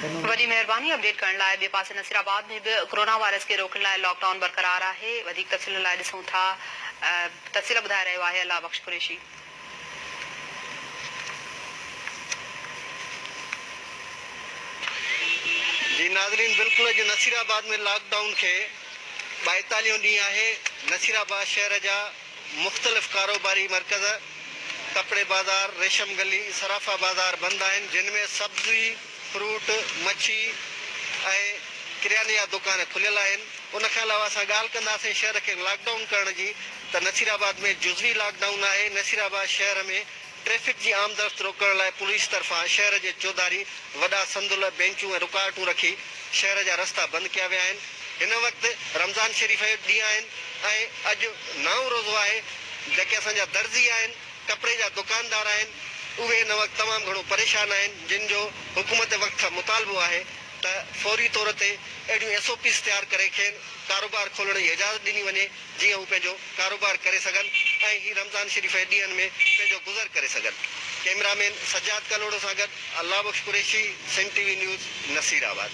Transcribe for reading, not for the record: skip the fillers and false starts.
वॾी महिरबानी अपडेट करण लाइ ॿिए पासे नसीराबाद में बि कोरोना वायरस खे रोकण लाइ लॉकडाउन बरक़रार आहे। वधीक तफ़सील लाइ ॾिसूं था, तफ़सील ॿुधाए रहियो आहे अल्लाह बख़्श कुरैशी। जी नाज़रीन, बिल्कुल अॼु नसीराबाद में लॉकडाउन खे 42 ॾींहं आहे। नसीराबाद शहर जा मुख़्तलिफ़ कारोबारी मरकज़, कपड़े बाज़ार, रेशम गली, सराफा बाज़ार बंदि आहिनि, जिन में सब्ज़ी, फ्रूट, मच्छी ऐं किरियाने जा दुकान खुलियल आहिनि। उन खां अलावा असां ॻाल्हि कंदासीं शहर खे लॉकडाउन करण जी, त नसीराबाद में जुज़वी लॉकडाउन आहे। नसीराबाद शहर में ट्रैफिक जी आमदरफ़्त रोकण लाइ पुलिस तरफ़ां शहर जे चौधारी वॾा संदुल, बेंचूं ऐं रुकावटूं रखी शहर जा रस्ता बंदि कया विया आहिनि। हिन वक़्तु रमज़ान शरीफ़ जो ॾींहुं आहिनि ऐं अॼु नओं रोज़ो आहे। जेके असांजा दर्ज़ी आहिनि, कपिड़े जा दुकानदार आहिनि, उहे हिन वक़्तु तमामु घणो परेशान आहिनि, जिन जो हुकूमत वक़्त खां मुतालबो आहे त फौरी तौर ते अहिड़ियूं SOPs तयारु करे खेनि कारोबार खोलण जी इजाज़त ॾिनी वञे, जीअं हू पंहिंजो कारोबार करे सघनि ऐं ही रमज़ान शरीफ़ जे ॾींहंनि में पंहिंजो गुज़र करे सघनि। कैमरामैन सजाद क़लहौड़ो सां गॾु अल्लाह बख़्श कुरैशी, सिंध TV न्यूज़, नसीराबाद।